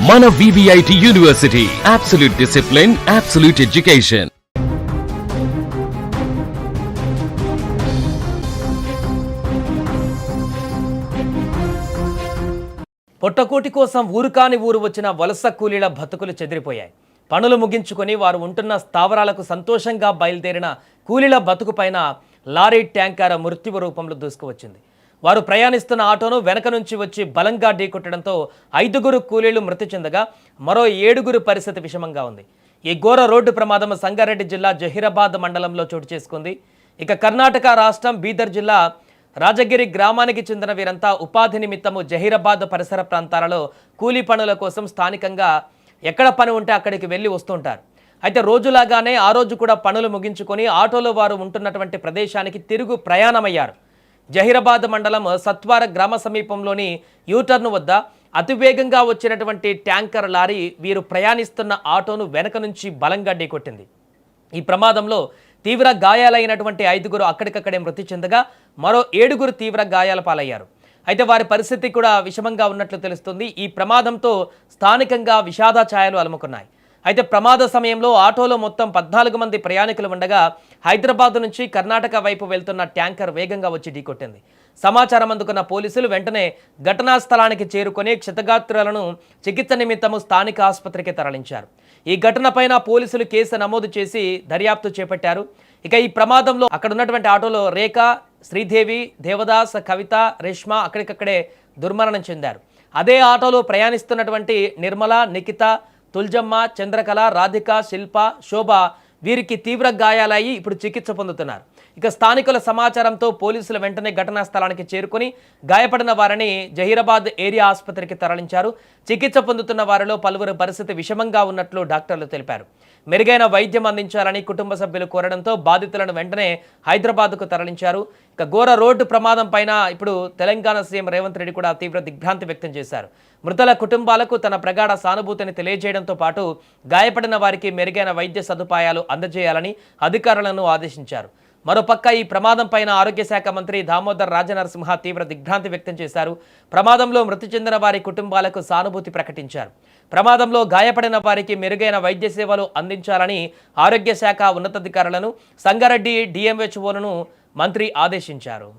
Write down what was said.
మన VVIT university, absolute discipline, absolute education. పొట్టకోటి కోసం ఊరు కాని ఊరు వచ్చిన వలస కూలీల బతుకులు చెదిరిపోయాయి. పనులు ముగించుకొని వారు ఉంటున్న స్థావరాలకు సంతోషంగా బయలుదేరిన కూలీల బతుకు పైన లారీ ట్యాంకర్ మృత్యు రూపంలో దూసుకువచ్చింది. వారు ప్రయాణిస్తున్న ఆటోను వెనక నుంచి వచ్చి బలంగా ఢీకొట్టడంతో 5 కూలీలు మృతి చెందగా మరో 7 పరిస్థితి విషమంగా ఉంది. ఈ ఘోర రోడ్డు ప్రమాదం సంగారెడ్డి జిల్లా జహీరాబాద్ మండలంలో చోటు చేసుకుంది. ఇక కర్ణాటక రాష్ట్రం బీదర్ జిల్లా రాజగిరి గ్రామానికి చెందిన వీరంతా ఉపాధి నిమిత్తము జహీరాబాద్ పరిసర ప్రాంతాలలో కూలీ పనుల కోసం స్థానికంగా ఎక్కడ పని ఉంటే అక్కడికి వెళ్ళి వస్తుంటారు. అయితే రోజులాగానే ఆ రోజు కూడా పనులు ముగించుకొని ఆటోలో వారు ఉంటున్నటువంటి ప్రదేశానికి తిరుగు ప్రయాణమయ్యారు. జహీరాబాద్ మండలం సత్వార గ్రామ సమీపంలోని యూటర్న్ వద్ద అతివేగంగా వచ్చినటువంటి ట్యాంకర్ లారీ వీరు ప్రయాణిస్తున్న ఆటోను వెనక నుంచి బలంగా ఢీకొట్టింది. ఈ ప్రమాదంలో తీవ్ర గాయాలైనటువంటి 5 అక్కడికక్కడే మృతి చెందగా మరో 7 తీవ్ర గాయాల పాలయ్యారు. అయితే వారి పరిస్థితి కూడా విషమంగా ఉన్నట్లు తెలుస్తుంది. ఈ ప్రమాదంతో స్థానికంగా విషాద ఛాయలు అలుముకున్నాయి. అయితే ప్రమాద సమయంలో ఆటోలో మొత్తం 14 మంది ప్రయాణికులు ఉండగా హైదరాబాద్ నుంచి కర్ణాటక వైపు వెళ్తున్న ట్యాంకర్ వేగంగా వచ్చి ఢీకొట్టింది. సమాచారం అందుకున్న పోలీసులు వెంటనే ఘటనా స్థలానికి చేరుకొని క్షతగాత్రులను చికిత్స నిమిత్తము స్థానిక ఆసుపత్రికి తరలించారు. ఈ ఘటనపైన పోలీసులు కేసు నమోదు చేసి దర్యాప్తు చేపట్టారు. ఇక ఈ ప్రమాదంలో అక్కడ ఉన్నటువంటి ఆటోలో రేఖ, శ్రీదేవి, దేవదాస్, కవిత, రేష్మ అక్కడికక్కడే దుర్మరణం చెందారు. అదే ఆటోలో ప్రయాణిస్తున్నటువంటి నిర్మల, నిఖిత, తుల్జమ్మ, చంద్రకళ, రాధిక, శిల్ప, శోభ వీరికి తీవ్ర గాయాలయ్యి ఇప్పుడు చికిత్స పొందుతున్నారు. ఇక స్థానికుల సమాచారంతో పోలీసులు వెంటనే ఘటనా స్థలానికి చేరుకుని గాయపడిన వారిని జహీరాబాద్ ఏరియా ఆసుపత్రికి తరలించారు. చికిత్స పొందుతున్న వారిలో పలువురు పరిస్థితి విషమంగా ఉన్నట్లు డాక్టర్లు తెలిపారు. మెరుగైన వైద్యం అందించాలని కుటుంబ సభ్యులు కోరడంతో బాధితులను వెంటనే హైదరాబాద్కు తరలించారు. ఇక ఘోర రోడ్డు ప్రమాదం పైన ఇప్పుడు తెలంగాణ సీఎం రేవంత్ రెడ్డి కూడా తీవ్ర దిగ్భ్రాంతి వ్యక్తం చేశారు. మృతుల కుటుంబాలకు తన ప్రగాఢ సానుభూతిని తెలియజేయడంతో పాటు గాయపడిన వారికి మెరుగైన వైద్య సదుపాయాలు అందజేయాలని అధికారులను ఆదేశించారు. మరోపక్క ఈ ప్రమాదం పైన ఆరోగ్య శాఖ మంత్రి దామోదర్ రాజనరసింహ తీవ్ర దిగ్భ్రాంతి వ్యక్తం చేశారు. ప్రమాదంలో మృతి చెందిన వారి కుటుంబాలకు సానుభూతి ప్రకటించారు. ప్రమాదంలో గాయపడిన వారికి మెరుగైన వైద్య సేవలు అందించాలని ఆరోగ్య శాఖ ఉన్నతాధికారులను, సంగారెడ్డి DMHOలను మంత్రి ఆదేశించారు.